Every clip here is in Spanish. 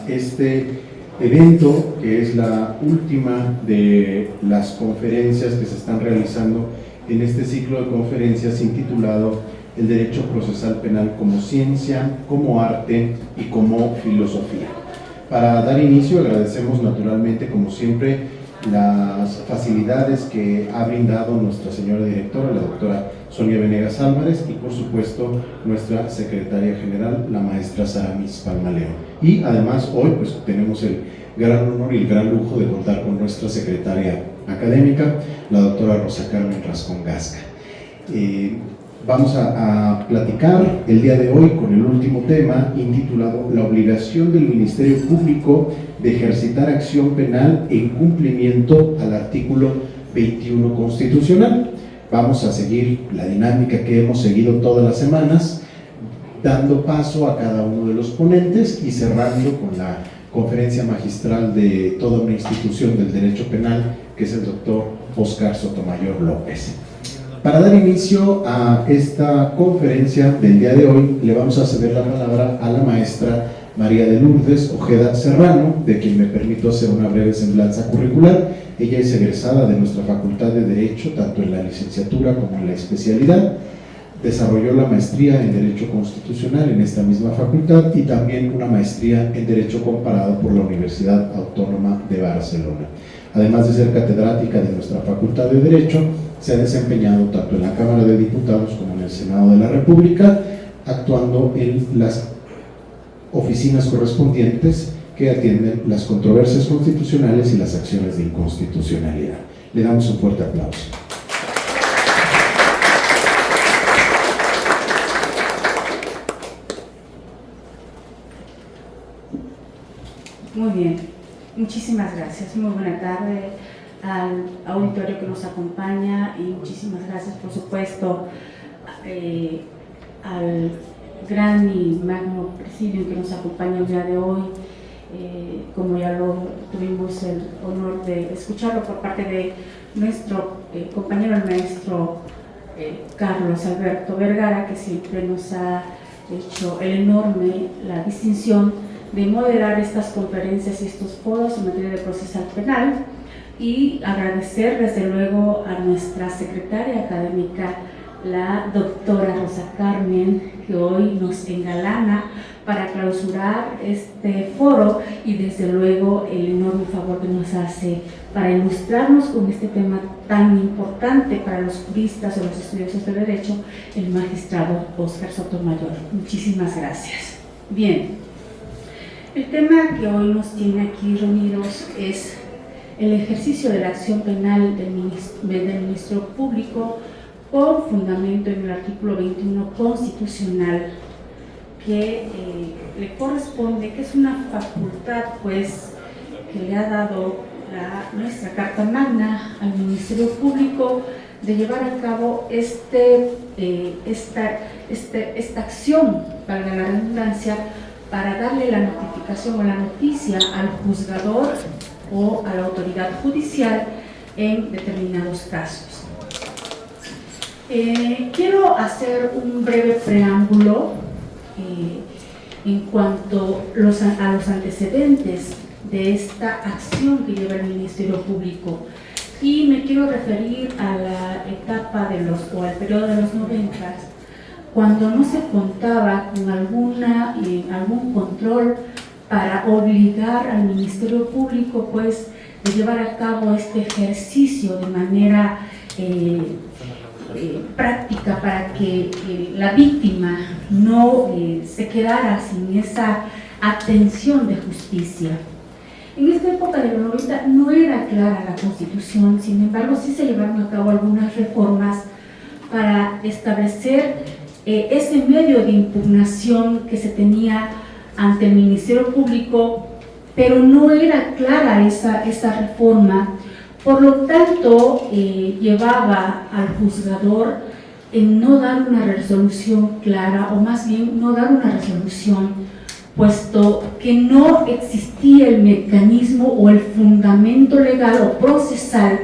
Este evento, que es la última de las conferencias que se están realizando en este ciclo de conferencias intitulado El Derecho Procesal Penal como Ciencia, como Arte y como Filosofía. Para dar inicio, agradecemos naturalmente, como siempre, las facilidades que ha brindado nuestra señora directora, la doctora Sonia Venegas Álvarez, y por supuesto nuestra secretaria general, la maestra Saramis Palma-León. Y además hoy pues tenemos el gran honor y el gran lujo de contar con nuestra secretaria académica, la doctora Rosa Carmen Rascón Gasca. Vamos a platicar el día de hoy con el último tema intitulado La obligación del Ministerio Público de ejercitar acción penal en cumplimiento al artículo 21 constitucional. Vamos a seguir la dinámica que hemos seguido todas las semanas, dando paso a cada uno de los ponentes y cerrando con la conferencia magistral de toda una institución del derecho penal, que es el doctor Óscar Sotomayor López. Para dar inicio a esta conferencia del día de hoy, le vamos a ceder la palabra a la maestra María de Lourdes Ojeda Serrano, de quien me permito hacer una breve semblanza curricular. Ella es egresada de nuestra Facultad de Derecho, tanto en la licenciatura como en la especialidad. Desarrolló la maestría en Derecho Constitucional en esta misma facultad y también una maestría en Derecho Comparado por la Universidad Autónoma de Barcelona. Además de ser catedrática de nuestra Facultad de Derecho, se ha desempeñado tanto en la Cámara de Diputados como en el Senado de la República, actuando en las oficinas correspondientes que atienden las controversias constitucionales y las acciones de inconstitucionalidad. Le damos un fuerte aplauso. Muy bien, muchísimas gracias. Muy buena tarde al auditorio que nos acompaña y muchísimas gracias, por supuesto, al gran y magno presidium que nos acompaña el día de hoy. Como ya lo tuvimos el honor de escucharlo por parte de nuestro compañero, el maestro Carlos Alberto Vergara, que siempre nos ha hecho la distinción de moderar estas conferencias y estos foros en materia de procesal penal, y agradecer desde luego a nuestra secretaria académica, la doctora Rosa Carmen, que hoy nos engalana para clausurar este foro, y desde luego el enorme favor que nos hace para ilustrarnos con este tema tan importante para los juristas o los estudiosos de derecho, el magistrado Óscar Sotomayor. Muchísimas gracias. Bien, el tema que hoy nos tiene aquí reunidos es el ejercicio de la acción penal del Ministerio Público con fundamento en el artículo 21 constitucional, que le corresponde, que es una facultad pues que le ha dado nuestra Carta Magna al Ministerio Público de llevar a cabo esta acción, valga la redundancia, para darle la notificación o la noticia al juzgador o a la autoridad judicial en determinados casos. Quiero hacer un breve preámbulo en cuanto a los antecedentes de esta acción que lleva el Ministerio Público, y me quiero referir a la etapa o al periodo de los 90, cuando no se contaba con algún control para obligar al Ministerio Público pues de llevar a cabo este ejercicio de manera práctica, para que la víctima no se quedara sin esa atención de justicia. En esta época de los 90 no era clara la Constitución, sin embargo sí se llevaron a cabo algunas reformas para establecer ese medio de impugnación que se tenía ante el Ministerio Público, pero no era clara esa reforma. Por lo tanto, llevaba al juzgador en no dar una resolución clara, o más bien no dar una resolución, puesto que no existía el mecanismo o el fundamento legal o procesal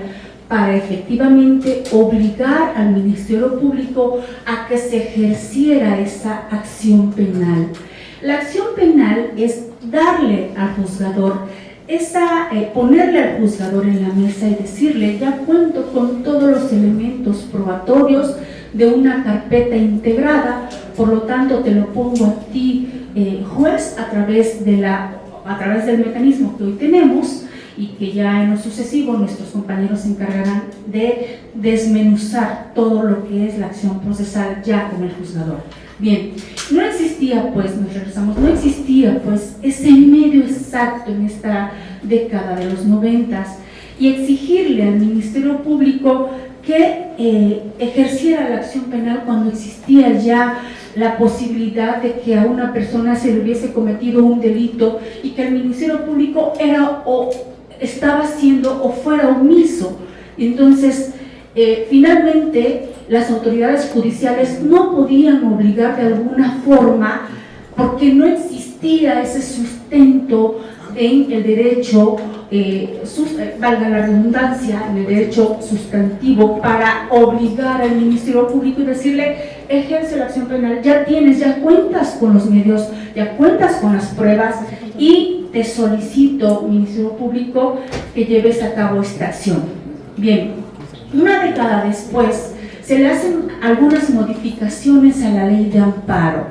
para efectivamente obligar al Ministerio Público a que se ejerciera esa acción penal. La acción penal es darle al juzgador ponerle al juzgador en la mesa y decirle: ya cuento con todos los elementos probatorios de una carpeta integrada, por lo tanto te lo pongo a ti, juez, a través del mecanismo que hoy tenemos, y que ya en lo sucesivo nuestros compañeros se encargarán de desmenuzar todo lo que es la acción procesal ya con el juzgador. Bien, no existía pues, nos regresamos, no existía pues ese medio exacto en esta década de los 90, y exigirle al Ministerio Público que ejerciera la acción penal cuando existía ya la posibilidad de que a una persona se le hubiese cometido un delito y que el Ministerio Público era o estaba siendo o fuera omiso. Entonces, finalmente, las autoridades judiciales no podían obligar de alguna forma, porque no existía ese sustento en el derecho, valga la redundancia, en el derecho sustantivo, para obligar al Ministerio Público y decirle: ejerce la acción penal, ya cuentas con los medios, ya cuentas con las pruebas, y te solicito, Ministerio Público, que lleves a cabo esta acción. Bien, una década después se le hacen algunas modificaciones a la ley de amparo,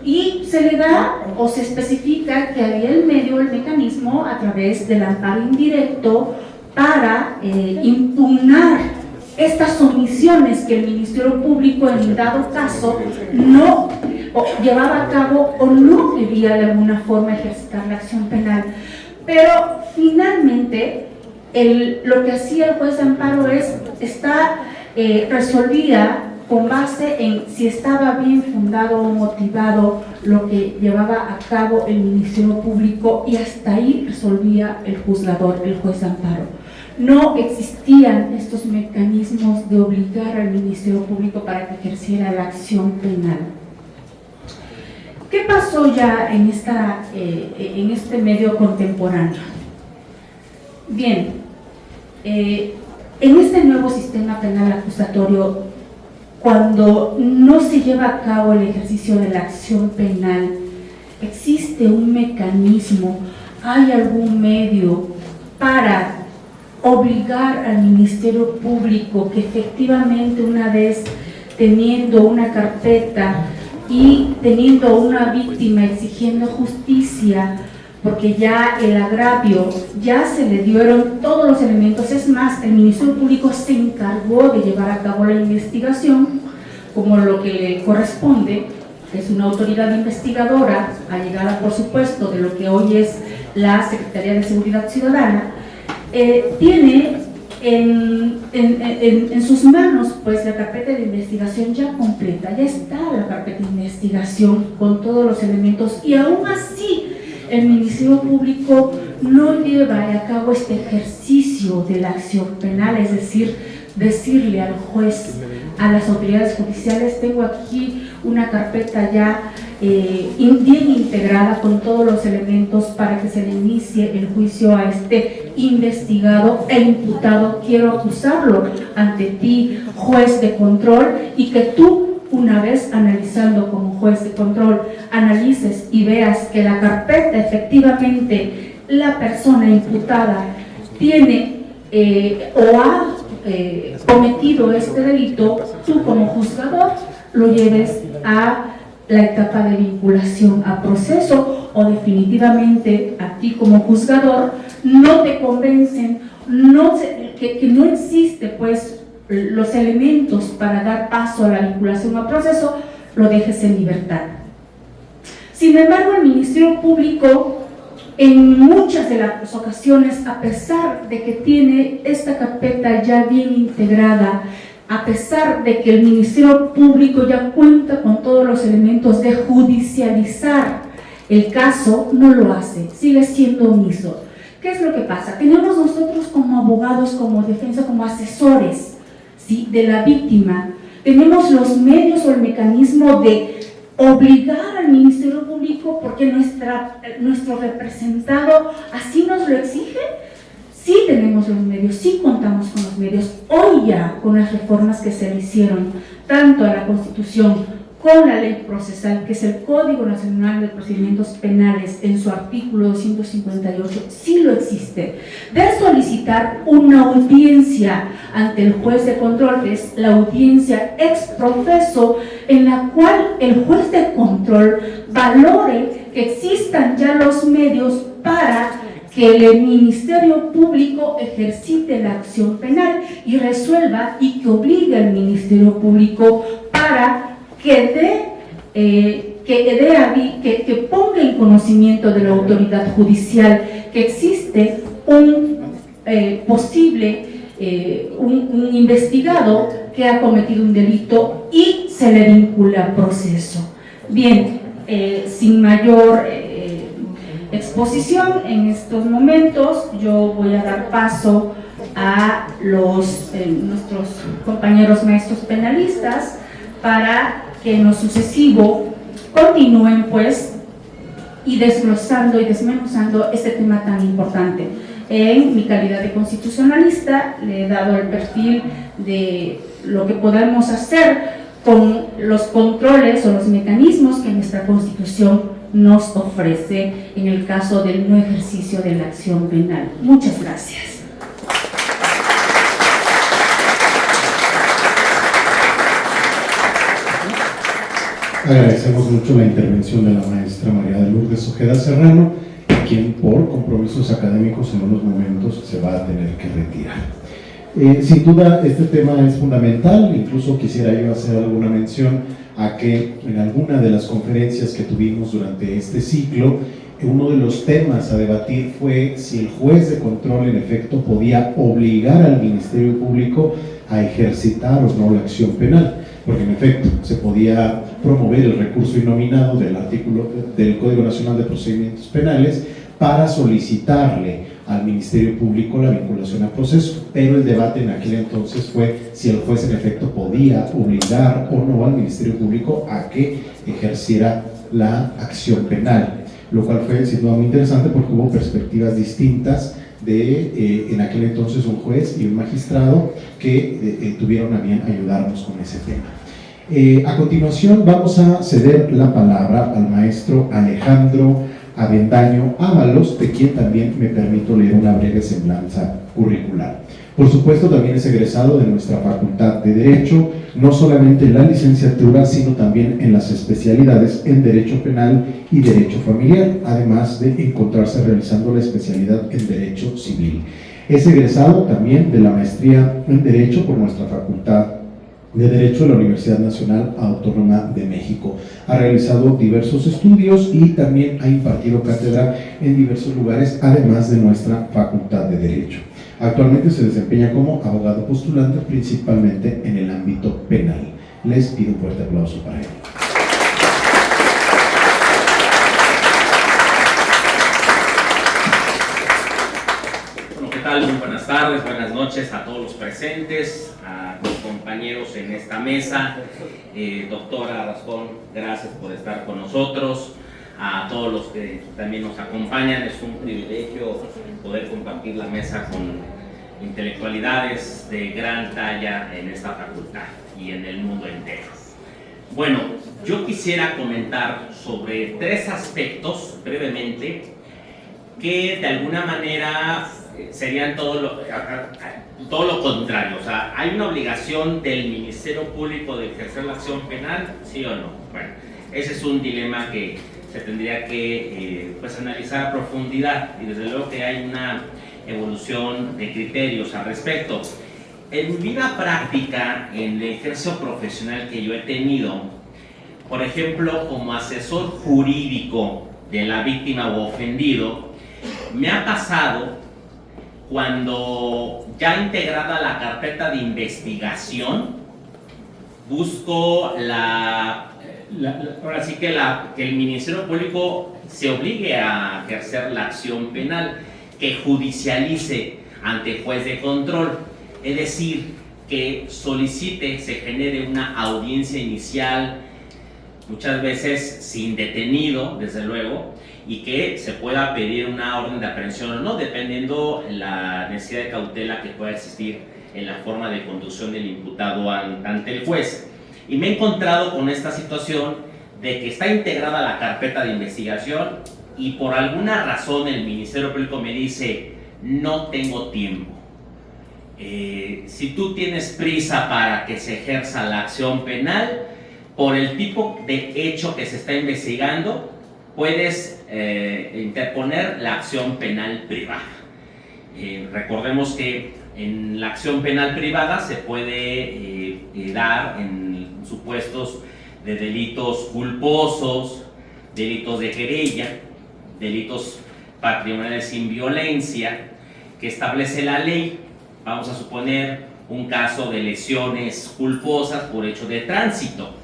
y se le da o se especifica que había el mecanismo a través del amparo indirecto para impugnar estas omisiones que el Ministerio Público en dado caso no llevaba a cabo o no quería de alguna forma ejercitar la acción penal. Pero finalmente lo que hacía el juez de amparo resolvía con base en si estaba bien fundado o motivado lo que llevaba a cabo el Ministerio Público, y hasta ahí resolvía el juzgador, el juez de amparo. No existían estos mecanismos de obligar al Ministerio Público para que ejerciera la acción penal. ¿Qué pasó ya en este medio contemporáneo? Bien, en este nuevo sistema penal acusatorio, cuando no se lleva a cabo el ejercicio de la acción penal, existe un mecanismo, hay algún medio para obligar al Ministerio Público que efectivamente, una vez teniendo una carpeta y teniendo una víctima exigiendo justicia, porque ya el agravio, ya se le dieron todos los elementos, es más, el Ministerio Público se encargó de llevar a cabo la investigación como lo que le corresponde, que es una autoridad investigadora, allegada por supuesto de lo que hoy es la Secretaría de Seguridad Ciudadana, tiene en sus manos pues la carpeta de investigación ya completa, ya está la carpeta de investigación con todos los elementos, y aún así el Ministerio Público no lleva a cabo este ejercicio de la acción penal, es decir, decirle al juez, a las autoridades judiciales: tengo aquí una carpeta ya bien integrada con todos los elementos para que se le inicie el juicio a este investigado e imputado, quiero acusarlo ante ti, juez de control, y que tú, una vez analizando como juez de control, analices y veas que la carpeta efectivamente la persona imputada tiene o ha cometido este delito, tú como juzgador lo lleves a la etapa de vinculación a proceso, o definitivamente a ti como juzgador no te convencen, que no existe pues los elementos para dar paso a la vinculación a proceso, lo dejes en libertad. Sin embargo, el Ministerio Público, en muchas de las ocasiones, a pesar de que tiene esta carpeta ya bien integrada, a pesar de que el Ministerio Público ya cuenta con todos los elementos de judicializar el caso, no lo hace, sigue siendo omiso. ¿Qué es lo que pasa? Tenemos nosotros como abogados, como defensa, como asesores, ¿sí?, de la víctima, tenemos los medios o el mecanismo de obligar al Ministerio Público, porque nuestro representado así nos lo exige. Sí tenemos los medios, sí contamos con los medios. Hoy ya, con las reformas que se le hicieron, tanto a la Constitución con la ley procesal, que es el Código Nacional de Procedimientos Penales, en su artículo 258, sí lo existe, de solicitar una audiencia ante el juez de control, que es la audiencia ex professo, en la cual el juez de control valore que existan ya los medios para que el Ministerio Público ejercite la acción penal y resuelva, y que obligue al Ministerio Público para que ponga en conocimiento de la autoridad judicial que existe un un investigado que ha cometido un delito y se le vincula a proceso. Bien, sin mayor exposición en estos momentos, yo voy a dar paso a nuestros compañeros maestros penalistas para que en lo sucesivo continúen pues y desglosando y desmenuzando este tema tan importante. En mi calidad de constitucionalista le he dado el perfil de lo que podemos hacer con los controles o los mecanismos que nuestra Constitución nos ofrece en el caso del no ejercicio de la acción penal. Muchas gracias. Agradecemos mucho la intervención de la maestra María de Lourdes Ojeda Serrano, quien por compromisos académicos en unos momentos se va a tener que retirar. Sin duda este tema es fundamental, incluso quisiera yo hacer alguna mención a que en alguna de las conferencias que tuvimos durante este ciclo, uno de los temas a debatir fue si el juez de control en efecto podía obligar al Ministerio Público a ejercitar o no la acción penal, porque en efecto se podía promover el recurso innominado del artículo del Código Nacional de Procedimientos Penales para solicitarle al Ministerio Público la vinculación a proceso, pero el debate en aquel entonces fue si el juez en efecto podía obligar o no al Ministerio Público a que ejerciera la acción penal, lo cual fue sin duda muy interesante porque hubo perspectivas distintas de en aquel entonces un juez y un magistrado que tuvieron a bien ayudarnos con ese tema. A continuación vamos a ceder la palabra al maestro Alejandro Avendaño Ábalos, de quien también me permito leer una breve semblanza curricular. Por supuesto, también es egresado de nuestra Facultad de Derecho, no solamente en la licenciatura, sino también en las especialidades en Derecho Penal y Derecho Familiar, además de encontrarse realizando la especialidad en Derecho Civil. Es egresado también de la maestría en Derecho por nuestra Facultad de Derecho de la Universidad Nacional Autónoma de México. Ha realizado diversos estudios y también ha impartido cátedra en diversos lugares, además de nuestra Facultad de Derecho. Actualmente se desempeña como abogado postulante, principalmente en el ámbito penal. Les pido un fuerte aplauso para él. Bueno, ¿qué tal? Muy buenas tardes, buenas noches a todos los presentes, a mis compañeros en esta mesa. Doctora Rascón, gracias por estar con nosotros. A todos los que también nos acompañan, es un privilegio poder compartir la mesa con intelectualidades de gran talla en esta facultad y en el mundo entero. Bueno, yo quisiera comentar sobre tres aspectos brevemente que de alguna manera serían todo lo contrario. O sea, ¿hay una obligación del Ministerio Público de ejercer la acción penal? ¿Sí o no? Bueno, ese es un dilema que se tendría que pues analizar a profundidad, y desde luego que hay una evolución de criterios al respecto. En mi vida práctica, en el ejercicio profesional que yo he tenido, por ejemplo, como asesor jurídico de la víctima o ofendido, me ha pasado cuando ya integrada la carpeta de investigación, busco ahora sí que el Ministerio Público se obligue a ejercer la acción penal, que judicialice ante juez de control, es decir, que solicite, se genere una audiencia inicial, muchas veces sin detenido, desde luego, y que se pueda pedir una orden de aprehensión o no, dependiendo la necesidad de cautela que pueda existir en la forma de conducción del imputado ante el juez. Y me he encontrado con esta situación de que está integrada la carpeta de investigación y por alguna razón el Ministerio Público me dice, no tengo tiempo. Si tú tienes prisa para que se ejerza la acción penal, por el tipo de hecho que se está investigando, puedes interponer la acción penal privada. Recordemos que en la acción penal privada se puede dar en supuestos de delitos culposos, delitos de querella, delitos patrimoniales sin violencia, que establece la ley. Vamos a suponer un caso de lesiones culposas por hecho de tránsito.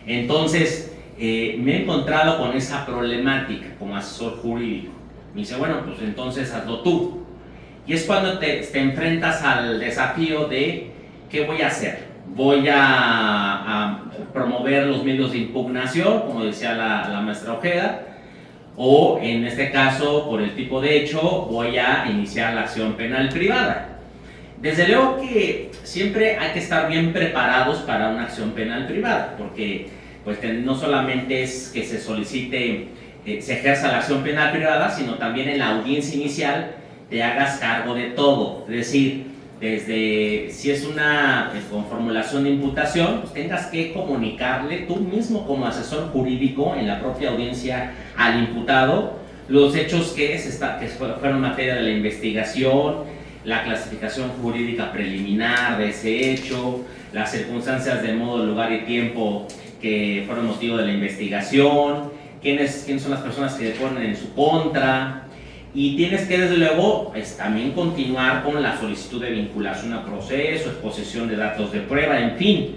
Entonces, me he encontrado con esa problemática como asesor jurídico. Me dice, bueno, pues entonces hazlo tú. Y es cuando te enfrentas al desafío de ¿qué voy a hacer? Voy a promover los medios de impugnación, como decía la maestra Ojeda, o en este caso, por el tipo de hecho, voy a iniciar la acción penal privada. Desde luego que siempre hay que estar bien preparados para una acción penal privada, porque pues, no solamente es que se solicite, se ejerza la acción penal privada, sino también en la audiencia inicial te hagas cargo de todo, es decir, desde si es una con formulación de imputación, pues tengas que comunicarle tú mismo como asesor jurídico en la propia audiencia al imputado los hechos que fueron materia de la investigación, la clasificación jurídica preliminar de ese hecho, las circunstancias de modo, lugar y tiempo que fueron motivo de la investigación, quiénes son las personas que ponen en su contra. Y tienes que, desde luego, también continuar con la solicitud de vinculación a proceso, exposición de datos de prueba, en fin.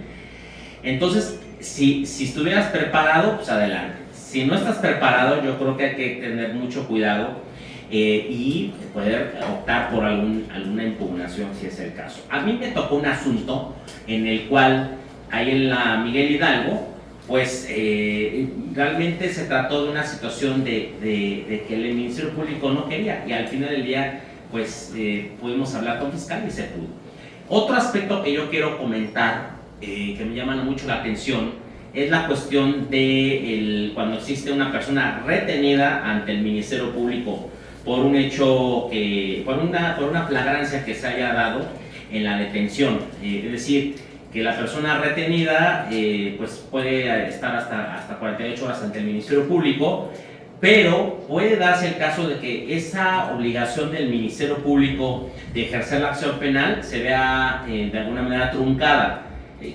Entonces, si estuvieras preparado, pues adelante. Si no estás preparado, yo creo que hay que tener mucho cuidado y poder optar por alguna impugnación, si es el caso. A mí me tocó un asunto en el cual, ahí en la Miguel Hidalgo, pues realmente se trató de una situación de que el Ministerio Público no quería, y al final del día pues pudimos hablar con fiscal y se pudo. Otro aspecto que yo quiero comentar, que me llama mucho la atención, es la cuestión de cuando existe una persona retenida ante el Ministerio Público por un hecho, por una flagrancia que se haya dado en la detención, es decir, que la persona retenida pues puede estar hasta 48 horas ante el Ministerio Público, pero puede darse el caso de que esa obligación del Ministerio Público de ejercer la acción penal se vea de alguna manera truncada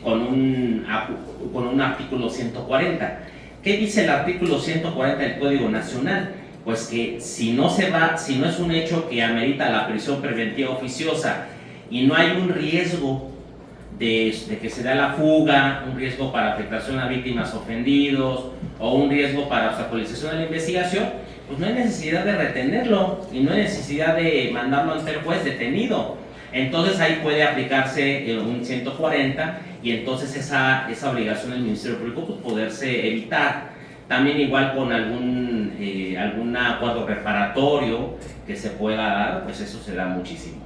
con un artículo 140. ¿Qué dice el artículo 140 del Código Nacional? Pues que si no es un hecho que amerita la prisión preventiva oficiosa y no hay un riesgo de que se da la fuga, un riesgo para afectación a víctimas ofendidos o un riesgo para obstaculización de la investigación, pues no hay necesidad de retenerlo y no hay necesidad de mandarlo ante el juez detenido. Entonces ahí puede aplicarse un 140 y entonces esa obligación del Ministerio Público pues, poderse evitar. También igual con algún acuerdo reparatorio que se pueda dar, pues eso se da muchísimo.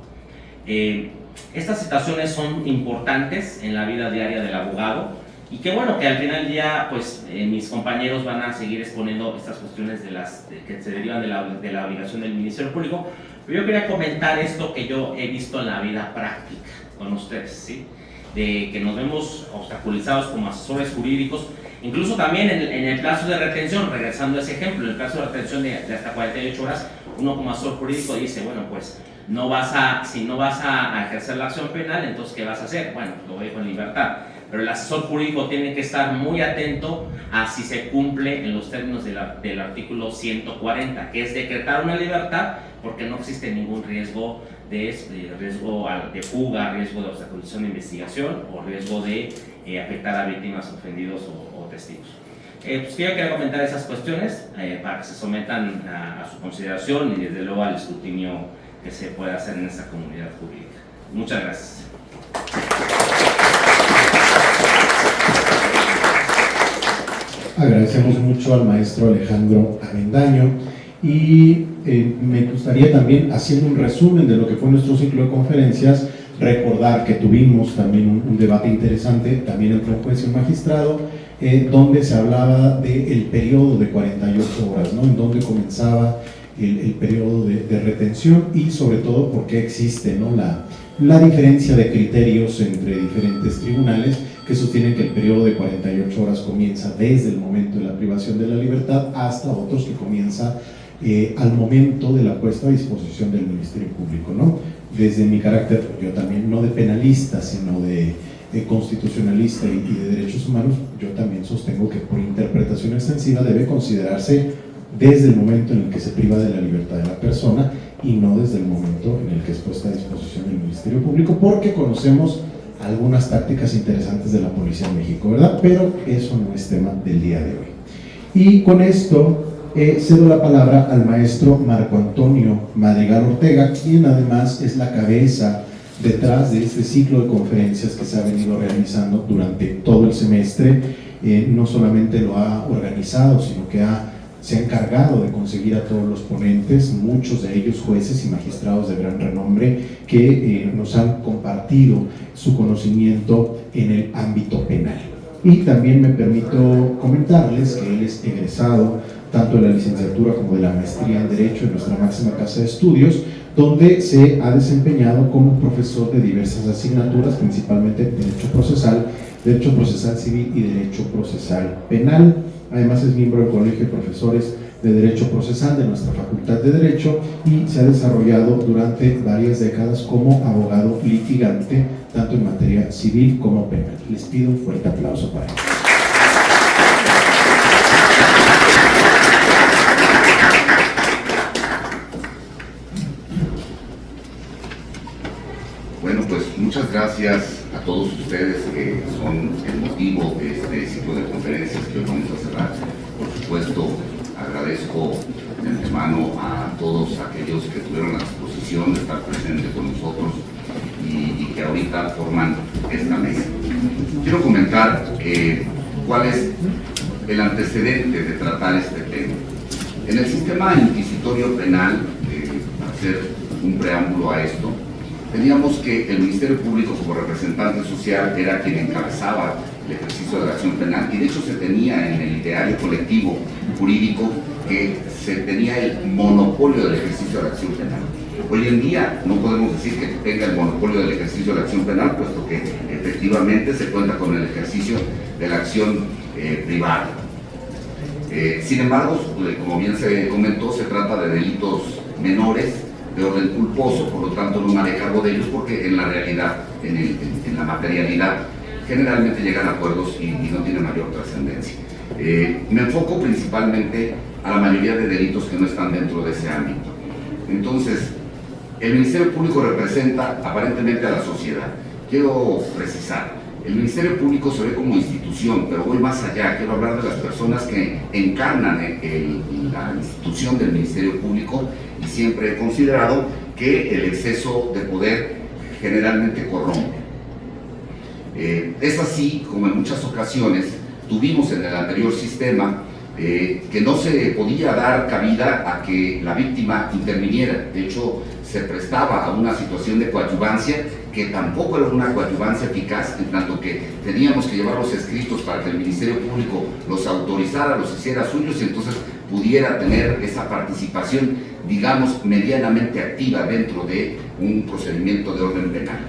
Estas situaciones son importantes en la vida diaria del abogado y qué bueno que al final del día pues, mis compañeros van a seguir exponiendo estas cuestiones que se derivan de la obligación del Ministerio Público, pero yo quería comentar esto que yo he visto en la vida práctica con ustedes, ¿sí? De que nos vemos obstaculizados como asesores jurídicos, incluso también en el plazo de retención, regresando a ese ejemplo, en el plazo de retención de hasta 48 horas, uno como asesor jurídico dice, bueno pues si no vas a ejercer la acción penal, entonces ¿qué vas a hacer? Bueno, lo dejo en libertad. Pero el asesor jurídico tiene que estar muy atento a si se cumple en los términos del artículo 140, que es decretar una libertad porque no existe ningún riesgo de fuga, riesgo de obstaculización de investigación o riesgo de afectar a víctimas, ofendidos o testigos. Pues yo quería comentar esas cuestiones para que se sometan a su consideración y desde luego al escrutinio que se puede hacer en esta comunidad jurídica. Muchas gracias. Agradecemos mucho al maestro Alejandro Avendaño y me gustaría también, haciendo un resumen de lo que fue nuestro ciclo de conferencias, recordar que tuvimos también un debate interesante, también entre un juez y un magistrado, donde se hablaba del periodo de 48 horas, ¿no? En donde comenzaba el periodo de retención y sobre todo por qué existe, ¿no? la diferencia de criterios entre diferentes tribunales que sostienen que el periodo de 48 horas comienza desde el momento de la privación de la libertad hasta otros que comienza al momento de la puesta a disposición del Ministerio Público, ¿no? Desde mi carácter, yo también no de penalista, sino de constitucionalista y de derechos humanos, yo también sostengo que por interpretación extensiva debe considerarse desde el momento en el que se priva de la libertad de la persona y no desde el momento en el que es puesta a disposición del Ministerio Público, porque conocemos algunas tácticas interesantes de la Policía en México, ¿verdad? Pero eso no es tema del día de hoy. Y con esto cedo la palabra al maestro Marco Antonio Madrigal Ortega, quien además es la cabeza detrás de este ciclo de conferencias que se ha venido realizando durante todo el semestre. No solamente lo ha organizado, sino que se ha encargado de conseguir a todos los ponentes, muchos de ellos jueces y magistrados de gran renombre, que nos han compartido su conocimiento en el ámbito penal. Y también me permito comentarles que él es egresado tanto de la licenciatura como de la maestría en Derecho en nuestra máxima casa de estudios, donde se ha desempeñado como profesor de diversas asignaturas, principalmente Derecho Procesal Civil y Derecho Procesal Penal. Además es miembro del Colegio de Profesores de Derecho Procesal de nuestra Facultad de Derecho y se ha desarrollado durante varias décadas como abogado litigante, tanto en materia civil como penal. Les pido un fuerte aplauso para él. Bueno, pues muchas gracias a todos ustedes que son el motivo de este ciclo de conferencias que hoy vamos a cerrar. Por supuesto, agradezco de antemano a todos aquellos que tuvieron la disposición de estar presentes con nosotros y que ahorita forman esta mesa. Quiero comentar cuál es el antecedente de tratar este tema. En el sistema inquisitorio penal, para hacer un preámbulo a esto, teníamos que el Ministerio Público como representante social era quien encabezaba el ejercicio de la acción penal y de hecho se tenía en el ideario colectivo jurídico que se tenía el monopolio del ejercicio de la acción penal. Hoy en día no podemos decir que tenga el monopolio del ejercicio de la acción penal, puesto que efectivamente se cuenta con el ejercicio de la acción privada. Sin embargo, como bien se comentó, se trata de delitos menores de orden culposo, por lo tanto no me haré cargo de ellos porque en la realidad, en la materialidad, generalmente llegan a acuerdos y no tienen mayor trascendencia. Me enfoco principalmente a la mayoría de delitos que no están dentro de ese ámbito. Entonces, el Ministerio Público representa aparentemente a la sociedad. Quiero precisar, el Ministerio Público se ve como institución, pero voy más allá, quiero hablar de las personas que encarnan la institución del Ministerio Público y siempre he considerado que el exceso de poder generalmente corrompe. Es así como en muchas ocasiones tuvimos en el anterior sistema que no se podía dar cabida a que la víctima interviniera. De hecho, se prestaba a una situación de coadyuvancia que tampoco era una coadyuvancia eficaz, en tanto que teníamos que llevar los escritos para que el Ministerio Público los autorizara, los hiciera suyos y entonces pudiera tener esa participación, digamos, medianamente activa dentro de un procedimiento de orden penal.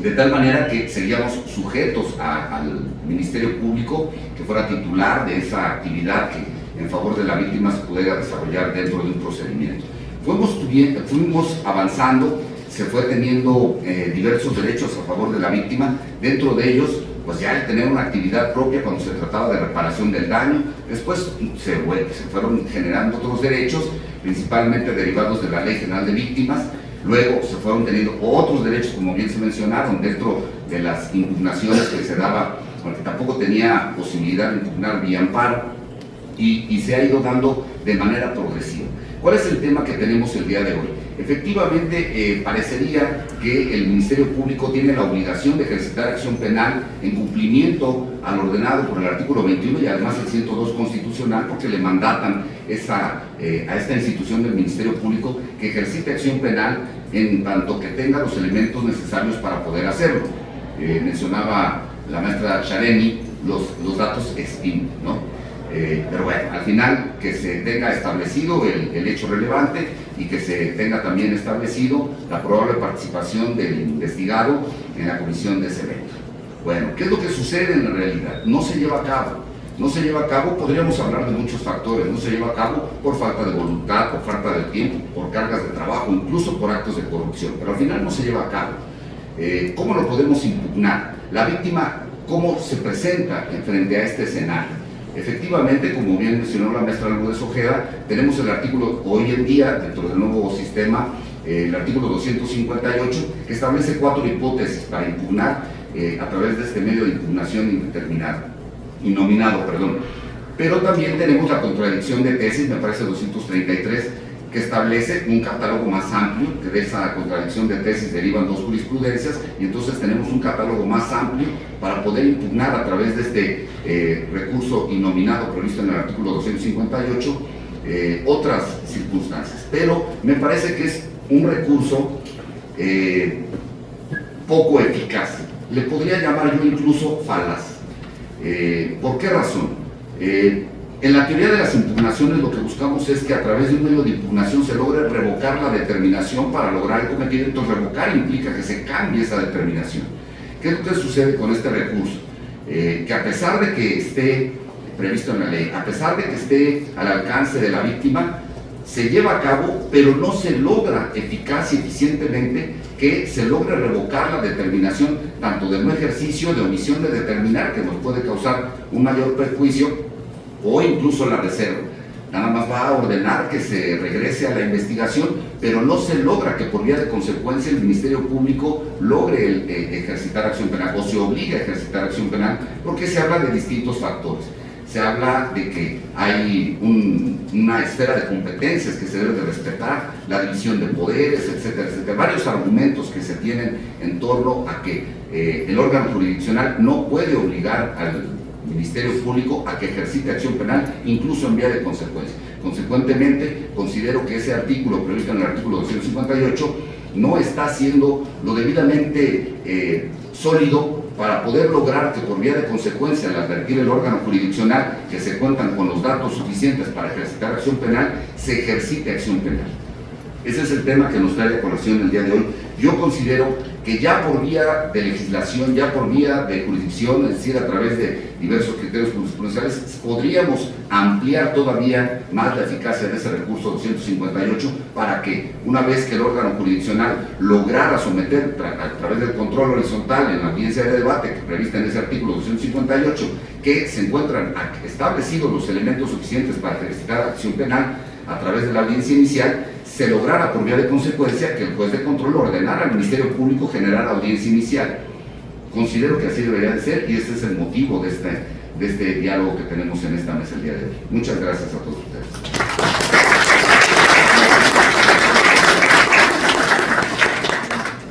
De tal manera que seríamos sujetos al Ministerio Público que fuera titular de esa actividad que en favor de la víctima se pudiera desarrollar dentro de un procedimiento. Fuimos avanzando, se fue teniendo diversos derechos a favor de la víctima, dentro de ellos pues ya el tener una actividad propia cuando se trataba de reparación del daño. Después se fueron generando otros derechos, principalmente derivados de la Ley General de Víctimas. Luego se fueron teniendo otros derechos, como bien se mencionaron, dentro de las impugnaciones que se daba, porque tampoco tenía posibilidad de impugnar vía amparo, y se ha ido dando de manera progresiva. ¿Cuál es el tema que tenemos el día de hoy? Efectivamente, parecería que el Ministerio Público tiene la obligación de ejercitar acción penal en cumplimiento al ordenado por el artículo 21 y además el 102 constitucional, porque le mandatan a esta institución del Ministerio Público que ejercite acción penal en tanto que tenga los elementos necesarios para poder hacerlo. Mencionaba la maestra Shareni los datos SPIN, ¿no? Pero bueno, al final que se tenga establecido el hecho relevante y que se tenga también establecido la probable participación del investigado en la comisión de ese evento. Bueno, ¿qué es lo que sucede en la realidad? No se lleva a cabo. No se lleva a cabo, podríamos hablar de muchos factores, no se lleva a cabo por falta de voluntad, por falta de tiempo, por cargas de trabajo, incluso por actos de corrupción, pero al final no se lleva a cabo. ¿Cómo lo podemos impugnar? La víctima, ¿cómo se presenta frente a este escenario? Efectivamente, como bien mencionó la maestra Lourdes Ojeda, tenemos el artículo hoy en día, dentro del nuevo sistema, el artículo 258, que establece 4 hipótesis para impugnar a través de este medio de impugnación innominado. Pero también tenemos la contradicción de tesis, me parece 233, que establece un catálogo más amplio, que de esa contradicción de tesis derivan 2 jurisprudencias, y entonces tenemos un catálogo más amplio para poder impugnar a través de este recurso innominado previsto en el artículo 258 otras circunstancias. Pero me parece que es un recurso poco eficaz, le podría llamar yo incluso falaz. ¿Por qué razón? En la teoría de las impugnaciones lo que buscamos es que a través de un medio de impugnación se logre revocar la determinación para lograr el cometido. Entonces revocar implica que se cambie esa determinación. ¿Qué es lo que sucede con este recurso? Que a pesar de que esté previsto en la ley, a pesar de que esté al alcance de la víctima, se lleva a cabo, pero no se logra eficaz y eficientemente que se logre revocar la determinación tanto de no ejercicio, de omisión de determinar, que nos puede causar un mayor perjuicio, o incluso la reserva. Nada más va a ordenar que se regrese a la investigación, pero no se logra que por vía de consecuencia el Ministerio Público logre ejercitar acción penal o se obligue a ejercitar acción penal, porque se habla de distintos factores. Se habla de que hay una esfera de competencias que se debe de respetar, la división de poderes, etcétera, etcétera. Varios argumentos que se tienen en torno a que el órgano jurisdiccional no puede obligar al Ministerio Público a que ejercite acción penal, incluso en vía de consecuencia. Consecuentemente, considero que ese artículo previsto en el artículo 258 no está siendo lo debidamente sólido para poder lograr que por vía de consecuencia, al advertir el órgano jurisdiccional que se cuentan con los datos suficientes para ejercitar acción penal, se ejercite acción penal. Ese es el tema que nos trae a colación el día de hoy. Yo considero que ya por vía de legislación, ya por vía de jurisdicción, es decir, a través de diversos criterios jurisprudenciales, podríamos ampliar todavía más la eficacia de ese recurso 258 para que, una vez que el órgano jurisdiccional lograra someter a través del control horizontal en la audiencia de debate que prevista en ese artículo 258, que se encuentran establecidos los elementos suficientes para ejercitar acción penal a través de la audiencia inicial, se lograra por vía de consecuencia que el juez de control ordenara al Ministerio Público generar audiencia inicial. Considero que así debería de ser y ese es el motivo de este diálogo que tenemos en esta mesa el día de hoy. Muchas gracias a todos ustedes.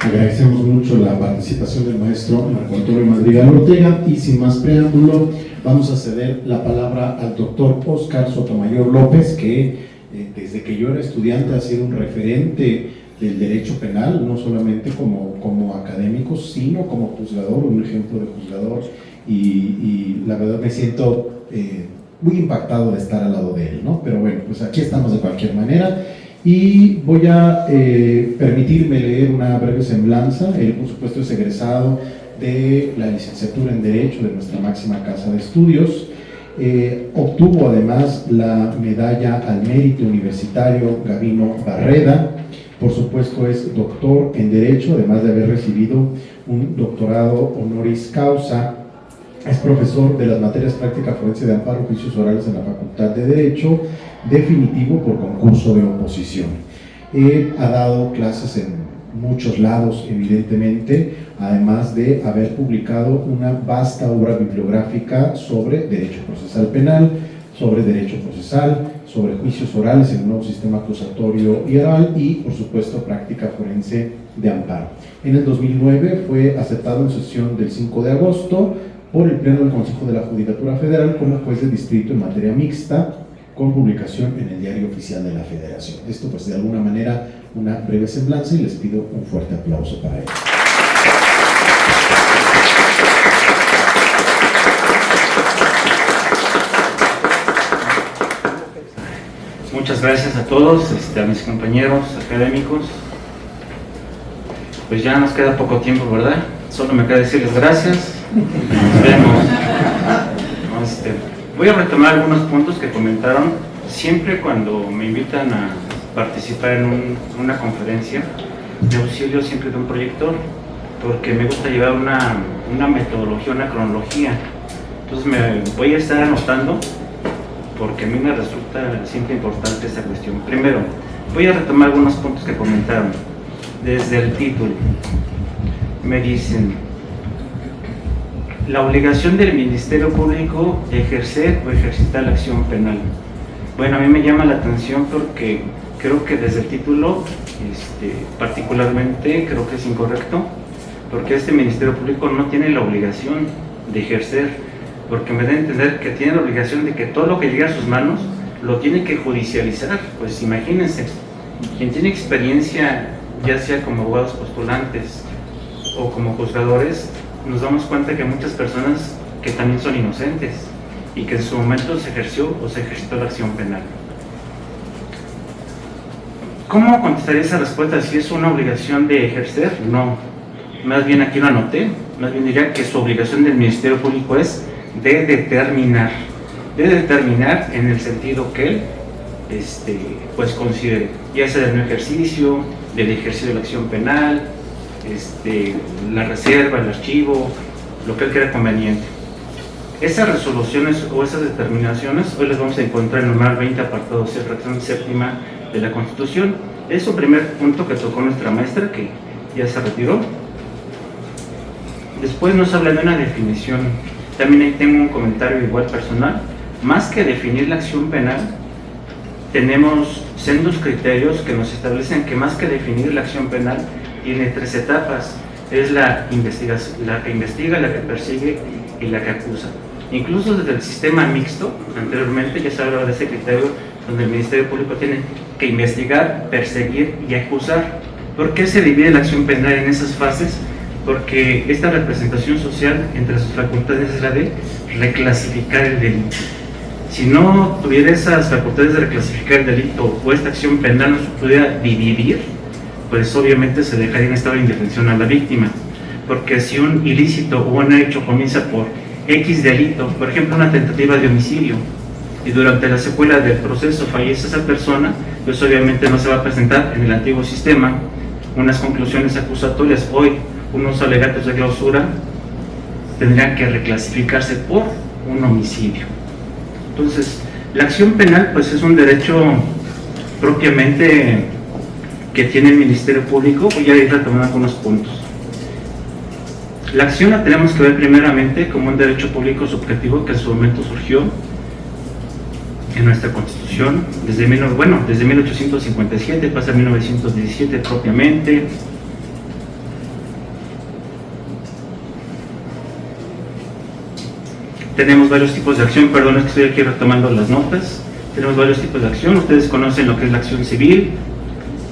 Agradecemos mucho la participación del maestro Marco Antonio Madrigal Ortega y sin más preámbulo vamos a ceder la palabra al doctor Óscar Sotomayor López, que desde que yo era estudiante ha sido un referente del derecho penal, no solamente como académico, sino como juzgador, un ejemplo de juzgador, y la verdad me siento muy impactado de estar al lado de él, ¿no? Pero bueno, pues aquí estamos de cualquier manera, y voy a permitirme leer una breve semblanza. Él, por supuesto, es egresado de la licenciatura en Derecho de nuestra máxima casa de estudios. Obtuvo además la medalla al mérito universitario Gabino Barreda. Por supuesto es doctor en Derecho, además de haber recibido un doctorado honoris causa. Es profesor de las materias práctica forense de amparo, juicios orales en la Facultad de Derecho, definitivo por concurso de oposición. Ha dado clases en muchos lados, evidentemente, además de haber publicado una vasta obra bibliográfica sobre derecho procesal penal, sobre derecho procesal, sobre juicios orales en un nuevo sistema acusatorio y oral y, por supuesto, práctica forense de amparo. En el 2009 fue aceptado en sesión del 5 de agosto por el Pleno del Consejo de la Judicatura Federal como juez de distrito en materia mixta, con publicación en el Diario Oficial de la Federación. Esto pues de alguna manera una breve semblanza y les pido un fuerte aplauso para ello. Muchas gracias a todos, a mis compañeros académicos. Pues ya nos queda poco tiempo, ¿verdad? Solo me queda decirles gracias. Nos vemos. Voy a retomar algunos puntos que comentaron. Siempre cuando me invitan a participar en una conferencia, me auxilio siempre de un proyector, porque me gusta llevar una metodología, una cronología. Entonces me voy a estar anotando, porque a mí me resulta siempre importante esta cuestión. Primero, voy a retomar algunos puntos que comentaron. Desde el título, me dicen, la obligación del Ministerio Público de ejercer o ejercitar la acción penal. Bueno, a mí me llama la atención porque creo que desde el título, particularmente, creo que es incorrecto, porque este Ministerio Público no tiene la obligación de ejercer, porque me da a entender que tiene la obligación de que todo lo que llega a sus manos lo tiene que judicializar. Pues imagínense, quien tiene experiencia, ya sea como abogados postulantes o como juzgadores, nos damos cuenta que hay muchas personas que también son inocentes y que en su momento se ejerció o se ejercitó la acción penal. ¿Cómo contestaría esa respuesta? ¿Si es una obligación de ejercer? No, más bien aquí lo anoté, más bien diría que su obligación del Ministerio Público es de determinar en el sentido que él pues considere, ya sea del no ejercicio, del ejercicio de la acción penal, la reserva, el archivo, lo que él crea conveniente. Esas resoluciones o esas determinaciones hoy las vamos a encontrar en el numeral 20, apartado C, fracción séptima de la Constitución. Es un primer punto que tocó nuestra maestra, que ya se retiró. Después nos habla de una definición. También ahí tengo un comentario igual personal. Más que definir la acción penal, tenemos sendos criterios que nos establecen que más que definir la acción penal, tiene tres etapas. Es la que investiga, la que persigue y la que acusa. Incluso desde el sistema mixto, anteriormente ya se hablaba de ese criterio, donde el Ministerio Público tiene que investigar, perseguir y acusar. ¿Por qué se divide la acción penal en esas fases? Porque esta representación social, entre sus facultades, es la de reclasificar el delito. Si no tuviera esas facultades de reclasificar el delito o esta acción penal no se pudiera dividir, pues obviamente se dejaría en estado de indefensión a la víctima. Porque si un ilícito o un hecho comienza por X delito, por ejemplo una tentativa de homicidio, y durante la secuela del proceso fallece esa persona, pues obviamente no se va a presentar en el antiguo sistema unas conclusiones acusatorias. Hoy, unos alegatos de clausura tendrían que reclasificarse por un homicidio. Entonces, la acción penal pues es un derecho propiamente que tiene el Ministerio Público. Voy a ir retomando algunos puntos. La acción la tenemos que ver primeramente como un derecho público subjetivo que en su momento surgió en nuestra Constitución, desde 1857, pasa a 1917 propiamente. Tenemos varios tipos de acción, perdón, es que estoy aquí retomando las notas. Tenemos varios tipos de acción. Ustedes conocen lo que es la acción civil,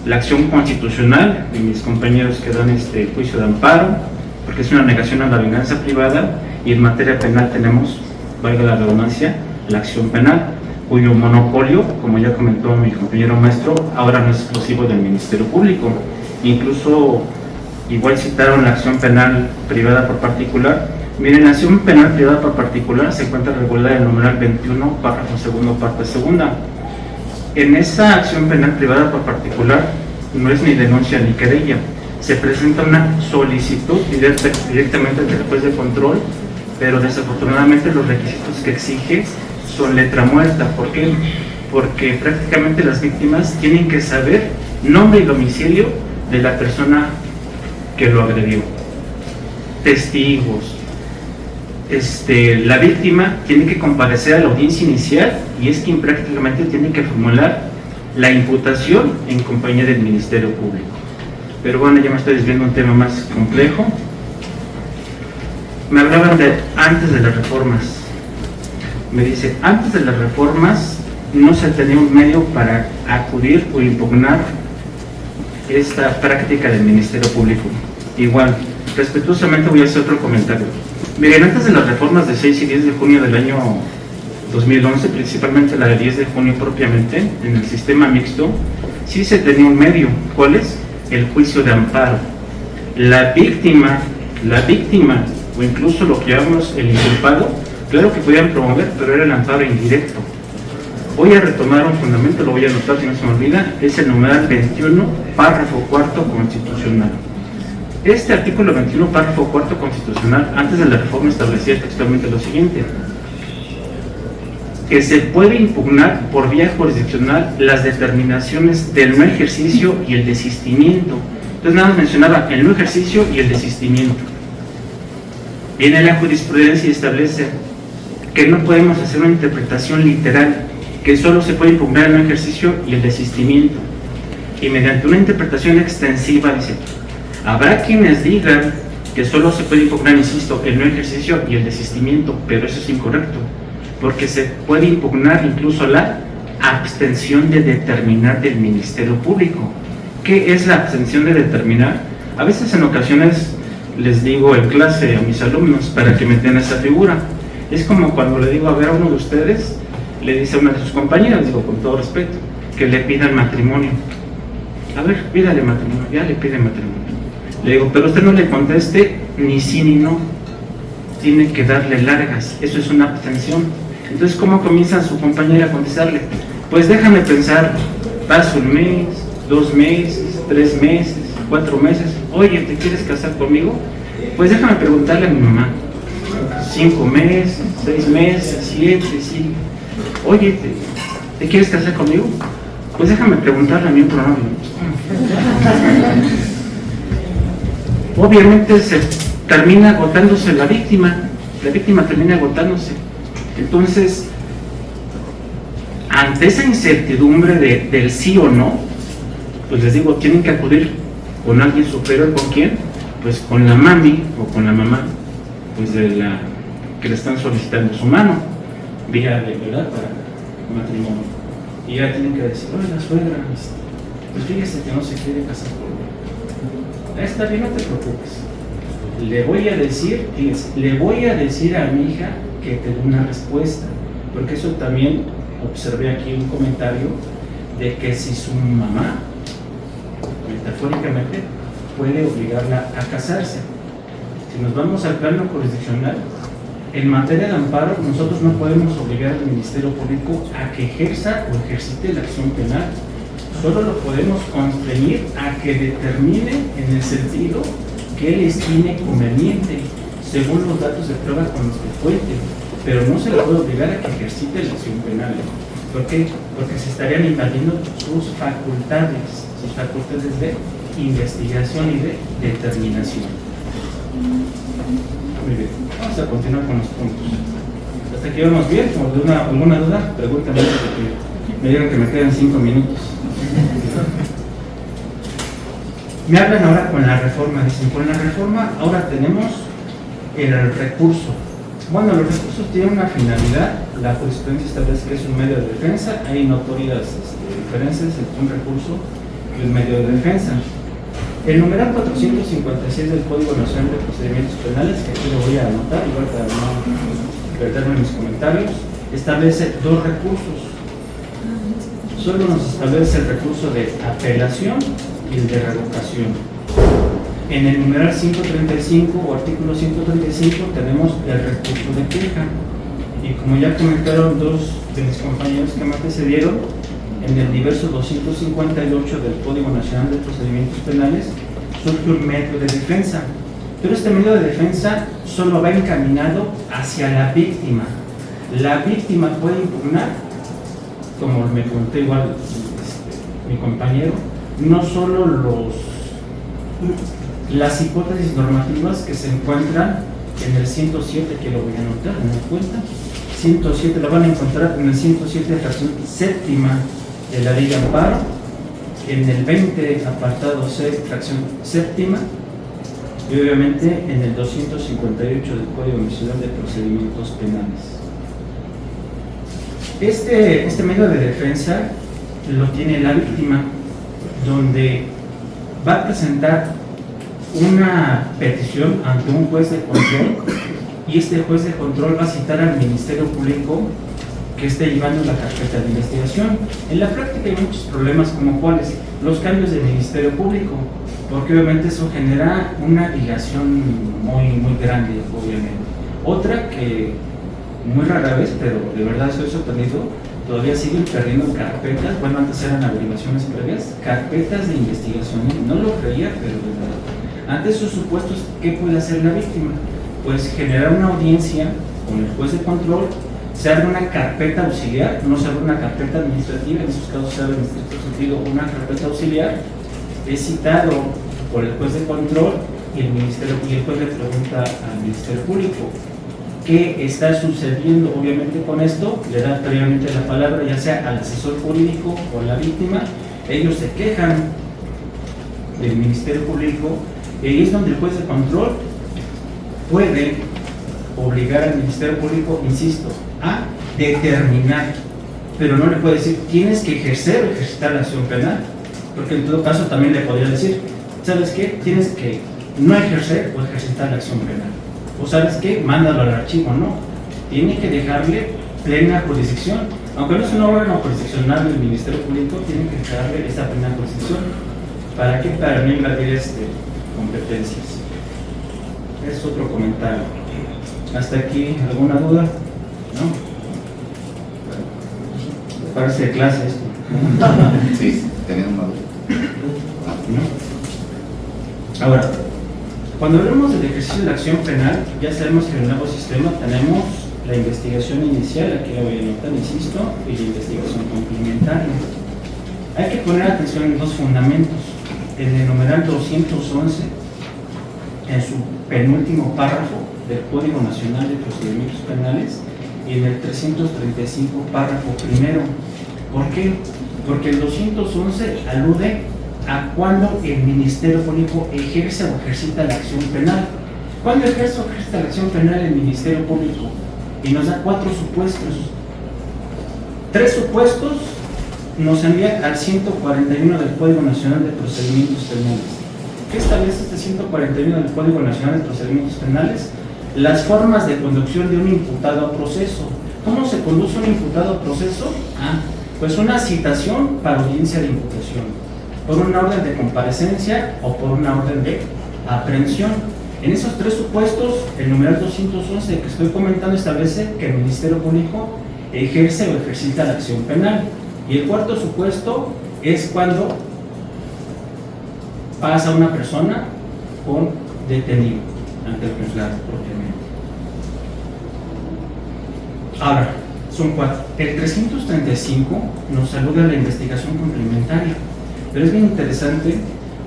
la acción constitucional, y mis compañeros que dan juicio de amparo, porque es una negación a la venganza privada. Y en materia penal tenemos, valga la redundancia, la acción penal, cuyo monopolio, como ya comentó mi compañero maestro, ahora no es exclusivo del Ministerio Público. Incluso, igual citaron la acción penal privada por particular. Miren, la acción penal privada por particular se encuentra regulada en el numeral 21, párrafo segundo, parte segunda. En esa acción penal privada por particular no es ni denuncia ni querella. Se presenta una solicitud directamente ante el juez de control, pero desafortunadamente los requisitos que exige son letra muerta. ¿Por qué? Porque prácticamente las víctimas tienen que saber nombre y domicilio de la persona que lo agredió, testigos. La víctima tiene que comparecer a la audiencia inicial y es quien prácticamente tiene que formular la imputación en compañía del Ministerio Público. Pero bueno, ya me estoy desviando a un tema más complejo. Me hablaban de antes de las reformas. Me dice, antes de las reformas no se tenía un medio para acudir o impugnar esta práctica del Ministerio Público. Igual, respetuosamente voy a hacer otro comentario. Miren, antes de las reformas de 6 y 10 de junio del año 2011, principalmente la de 10 de junio propiamente, en el sistema mixto, sí se tenía un medio. ¿Cuál es? El juicio de amparo. La víctima, o incluso lo que llamamos el inculpado, claro que podían promover, pero era el amparo indirecto. Voy a retomar un fundamento, lo voy a anotar si no se me olvida, es el numeral 21, párrafo 4 constitucional. Este artículo 21, párrafo 4 constitucional, antes de la reforma establecía textualmente lo siguiente: que se puede impugnar por vía jurisdiccional las determinaciones del no ejercicio y el desistimiento. Entonces nada más mencionaba el no ejercicio y el desistimiento. Viene la jurisprudencia y establece que no podemos hacer una interpretación literal, que solo se puede impugnar el no ejercicio y el desistimiento. Y mediante una interpretación extensiva dice, habrá quienes digan que solo se puede impugnar, insisto, el no ejercicio y el desistimiento, pero eso es incorrecto, porque se puede impugnar incluso la abstención de determinar del Ministerio Público. ¿Qué es la abstención de determinar? A veces en ocasiones les digo en clase a mis alumnos para que me den esa figura. Es como cuando le digo a ver a uno de ustedes, le dice a una de sus compañeras, digo con todo respeto, que le pidan matrimonio. A ver, pídale matrimonio, ya le pide matrimonio. Le digo, pero usted no le conteste ni sí ni no, tiene que darle largas, eso es una abstención. Entonces, ¿cómo comienza su compañera a contestarle? Pues déjame pensar, paso un mes, 2 meses, 3 meses, 4 meses. Oye, ¿te quieres casar conmigo? Pues déjame preguntarle a mi mamá. 5 meses, 6 meses, 7, 5. Oye, ¿te quieres casar conmigo? Pues déjame preguntarle a mi otro novio. Obviamente se termina agotándose la víctima termina agotándose. Entonces, ante esa incertidumbre del sí o no, pues les digo, tienen que acudir con alguien superior. ¿Con quién? Pues con la mami o con la mamá, pues de la que le están solicitando su mano, vía de verdad para matrimonio. Y ya tienen que decir, oye, la suegra, pues fíjese que no se quiere casar conmigo. Está bien, no te preocupes. Le voy a decir a mi hija que te dé una respuesta, porque eso también observé aquí un comentario de que si su mamá, metafóricamente, puede obligarla a casarse. Si nos vamos al plano jurisdiccional, en materia de amparo, nosotros no podemos obligar al Ministerio Público a que ejerza o ejercite la acción penal. Solo lo podemos constreñir a que determine en el sentido que él estime conveniente, según los datos de prueba con los que cuente, pero no se le puede obligar a que ejercite la acción penal. ¿Por qué? Porque se estarían invadiendo sus facultades de investigación y de determinación. Muy bien, vamos a continuar con los puntos. Hasta aquí vamos bien. ¿Alguna duda? Pregúntame, porque me dijeron que me quedan 5 minutos. Me hablan ahora con la reforma. Dicen, con la reforma ahora tenemos el recurso. Bueno, los recursos tienen una finalidad. La jurisprudencia establece que es un medio de defensa. Hay notorias diferencias entre un recurso y un medio de defensa. El numeral 456 del Código Nacional de Procedimientos Penales, que aquí lo voy a anotar, igual para no perderme en mis comentarios, establece 2 recursos. Solo nos establece el recurso de apelación y el de revocación. En el numeral 535 o artículo 135 tenemos el recurso de queja. Y como ya comentaron 2 de mis compañeros que me antecedieron, en el diverso 258 del Código Nacional de Procedimientos Penales surge un medio de defensa. Pero este medio de defensa solo va encaminado hacia la víctima. La víctima puede impugnar, como me contó igual mi compañero, no solo las hipótesis normativas que se encuentran en el 107, que lo voy a anotar en la cuenta. 107 lo van a encontrar en el 107 fracción séptima de la Ley de Amparo, en el 20 apartado C fracción séptima y obviamente en el 258 del Código Nacional de Procedimientos Penales. Este medio de defensa lo tiene la víctima, donde va a presentar una petición ante un juez de control, y este juez de control va a citar al Ministerio Público que esté llevando la carpeta de investigación. En la práctica hay muchos problemas, como cuáles: los cambios del Ministerio Público, porque obviamente eso genera una dilación muy grande, obviamente. Otra que muy rara vez, pero de verdad estoy sorprendido, todavía siguen perdiendo carpetas. Bueno, antes eran averiguaciones previas, carpetas de investigación. No lo creía, pero de verdad. Ante esos supuestos, ¿qué puede hacer la víctima? Pues generar una audiencia con el juez de control, se abre una carpeta auxiliar, no se abre una carpeta administrativa, en esos casos se abre en estricto sentido una carpeta auxiliar, es citado por el juez de control y el juez le pregunta al Ministerio Público qué está sucediendo. Obviamente con esto le da previamente la palabra ya sea al asesor jurídico o a la víctima. Ellos se quejan del Ministerio Público y ahí es donde el juez de control puede obligar al Ministerio Público, insisto, a determinar, pero no le puede decir tienes que ejercer o ejercitar la acción penal, porque en todo caso también le podría decir, ¿sabes qué? Tienes que no ejercer o ejercitar la acción penal, o ¿sabes qué? Mándalo al archivo. No, tiene que dejarle plena jurisdicción, aunque no es un órgano jurisdiccional del Ministerio Público, tiene que dejarle esa plena jurisdicción. ¿Para qué? Para no invadir competencias. Es otro comentario. ¿Hasta aquí alguna duda? ¿No? Bueno, parece de clase esto. Sí, tenemos una duda. ¿No? Ahora, cuando hablamos del ejercicio de la acción penal, ya sabemos que en el nuevo sistema tenemos la investigación inicial, aquí la voy a anotar, insisto, y la investigación complementaria. Hay que poner atención en dos fundamentos. En el numeral 211, en su penúltimo párrafo del Código Nacional de Procedimientos Penales, y en el 335, párrafo primero. ¿Por qué? Porque el 211 alude a cuando el Ministerio Público ejerce o ejercita la acción penal. ¿Cuándo ejerce o ejercita la acción penal el Ministerio Público? Y nos da 4 supuestos. 3 supuestos nos envía al 141 del Código Nacional de Procedimientos Penales. ¿Qué establece este 141 del Código Nacional de Procedimientos Penales? Las formas de conducción de un imputado a proceso. ¿Cómo se conduce un imputado a proceso? Pues una citación para audiencia de imputación, por una orden de comparecencia o por una orden de aprehensión. En esos 3 supuestos, el numeral 211 que estoy comentando establece que el Ministerio Público ejerce o ejercita la acción penal. Y el 4º supuesto es cuando pasa una persona con detenido ante el juzgado propiamente. Ahora, son 4. El 335 nos alude a la investigación complementaria, pero es bien interesante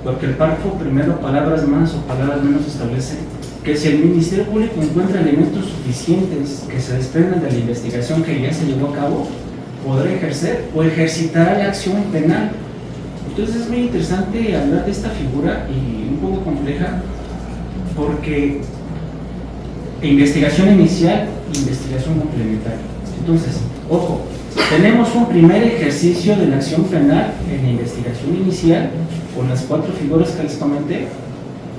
porque el párrafo primero, palabras más o palabras menos, establece que si el Ministerio Público encuentra elementos suficientes que se desprendan de la investigación que ya se llevó a cabo, podrá ejercer o ejercitará la acción penal. Entonces es muy interesante hablar de esta figura y un poco compleja, porque investigación inicial e investigación complementaria. Entonces, ojo, tenemos un primer ejercicio de la acción penal en la investigación inicial con las 4 figuras que les comenté,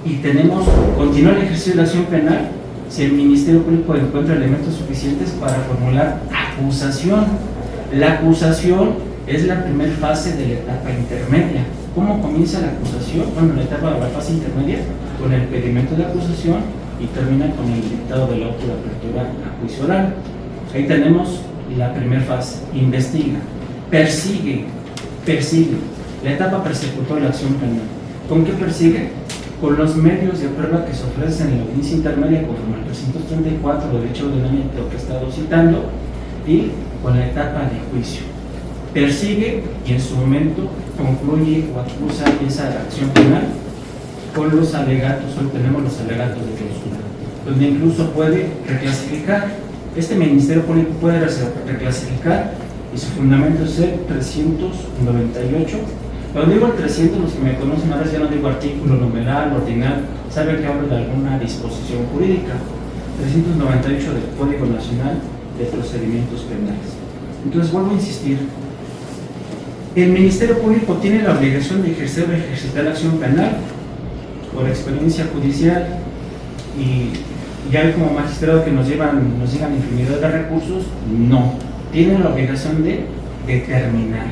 y tenemos continuar el ejercicio de la acción penal si el Ministerio Público encuentra elementos suficientes para formular acusación. La acusación es la primera fase de la etapa intermedia. ¿Cómo comienza la acusación? Bueno, la etapa de la fase intermedia con el pedimento de acusación y termina con el dictado del auto de apertura a juicio oral. Ahí tenemos la primera fase: investiga, persigue. La etapa persecutoria de la acción penal. ¿Con qué persigue? Con los medios de prueba que se ofrecen en la audiencia intermedia conforme al 334 del hecho ordenamiento que he estado citando, y con la etapa de juicio. Persigue y en su momento concluye o acusa esa acción penal con los alegatos. Hoy tenemos los alegatos de clausura, donde incluso puede reclasificar. Este Ministerio Público puede reclasificar y su fundamento es el 398. Cuando digo el 300, los que me conocen ahora ya no digo artículo, numeral, ordinal, saben que hablo de alguna disposición jurídica. 398 del Código Nacional de Procedimientos Penales. Entonces vuelvo a insistir, el Ministerio Público tiene la obligación de ejercitar la acción penal por experiencia judicial, y ya como magistrado que nos llegan infinidad de recursos, no, tienen la obligación de determinar.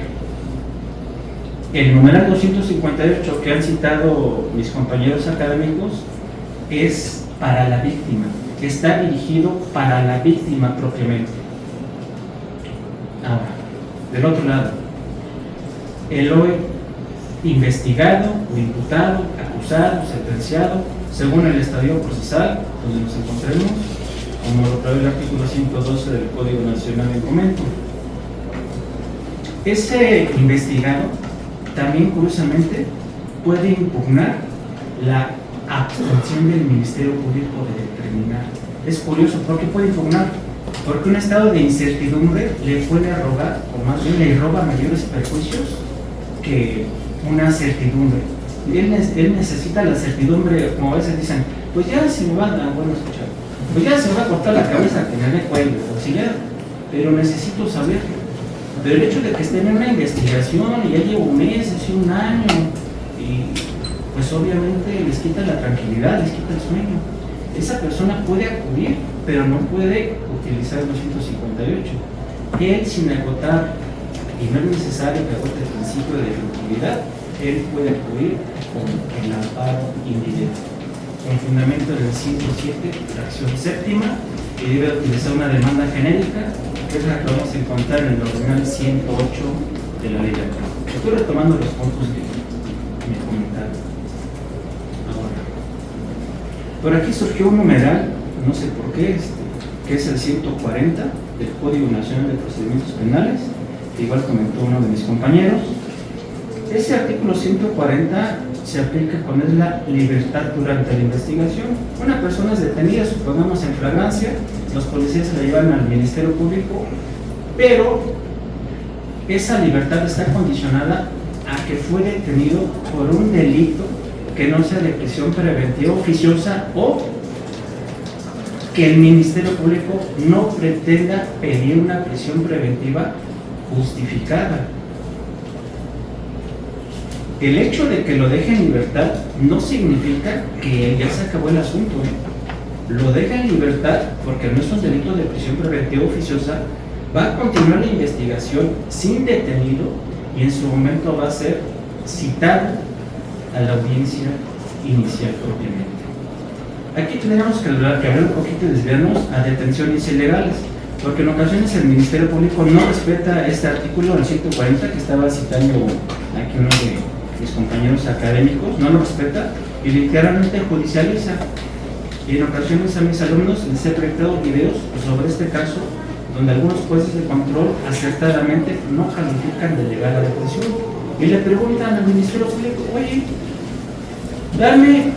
El numeral 258 que han citado mis compañeros académicos es para la víctima, está dirigido para la víctima propiamente. Ahora, del otro lado, el hoy investigado o imputado, acusado, sentenciado, según el estadio procesal donde nos encontremos, como lo prevé el artículo 112 del Código Nacional de Fomento. Ese investigado también, curiosamente, puede impugnar la abstención del Ministerio Público de determinar. Es curioso, ¿por qué puede impugnar? Porque un estado de incertidumbre le puede arrogar, o más bien le roba mayores perjuicios que una certidumbre. Él necesita la certidumbre, como a veces dicen, pues ya se me va a, bueno, escuchar, pues ya se me va a cortar la cabeza que me dé cuello, o si ya, pero necesito saber. Pero el hecho de que estén en una investigación y ya llevo meses y un año, y pues obviamente les quita la tranquilidad, les quita el sueño. Esa persona puede acudir, pero no puede utilizar el 258. Él, sin agotar, y no es necesario que agote el principio de definitividad, él puede acudir con el amparo invidente, con fundamento del 107, fracción séptima, y debe utilizar una demanda genérica, que es la que vamos a encontrar en el ordenal 108 de la ley de amparo. Estoy retomando los puntos que me comentaron. Ahora, por aquí surgió un numeral, no sé por qué, que es el 140 del Código Nacional de Procedimientos Penales, que igual comentó uno de mis compañeros. Ese artículo 140 se aplica cuando es la libertad durante la investigación. Una persona es detenida, supongamos en flagrancia, los policías se la llevan al Ministerio Público, pero esa libertad está condicionada a que fue detenido por un delito que no sea de prisión preventiva oficiosa, o que el Ministerio Público no pretenda pedir una prisión preventiva justificada. El hecho de que lo deje en libertad no significa que ya se acabó el asunto. Lo deja en libertad porque no es un delito de prisión preventiva oficiosa, va a continuar la investigación sin detenido y en su momento va a ser citado a la audiencia inicial propiamente. Aquí tendríamos que hablar un poquito y desviarnos a detenciones ilegales, porque en ocasiones el Ministerio Público no respeta este artículo, el 140, que estaba citando aquí uno de mis compañeros académicos, no lo respeta y literalmente judicializa. Y en ocasiones a mis alumnos les he proyectado videos sobre este caso, donde algunos jueces de control acertadamente no califican de legal a detención y le preguntan al Ministerio Público: oye, dame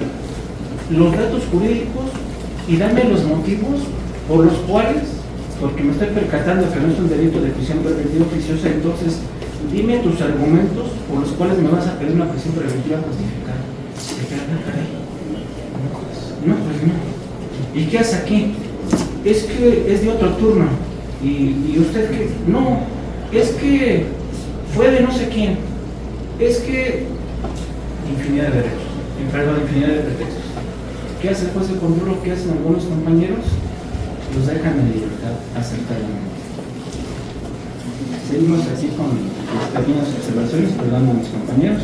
los datos jurídicos y dame los motivos por los cuales, porque me estoy percatando que no es un delito de prisión preventiva oficiosa, entonces dime tus argumentos por los cuales me vas a pedir una prisión preventiva justificada. No, pues no. ¿Y qué hace aquí? Es que es de otro turno. ¿Y usted qué? No, es que fue de no sé quién. Es que infinidad de derechos, perdón, infinidad de pretextos. ¿Qué hace el juez de control? ¿Qué hacen algunos compañeros? Los dejan en libertad acertadamente. Seguimos así con las pequeñas observaciones, perdón a mis compañeros.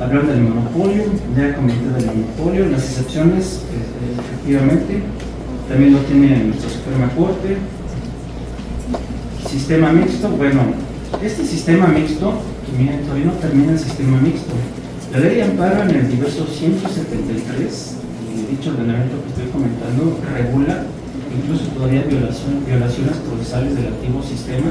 Hablar del monopolio, ya comenté del monopolio, las excepciones, efectivamente, también lo tiene nuestra Suprema Corte. Sistema mixto, bueno, este sistema mixto, miren, todavía no termina el sistema mixto. La ley de amparo en el diverso 173, y dicho ordenamiento que estoy comentando, regula incluso todavía violaciones procesales del activo sistema.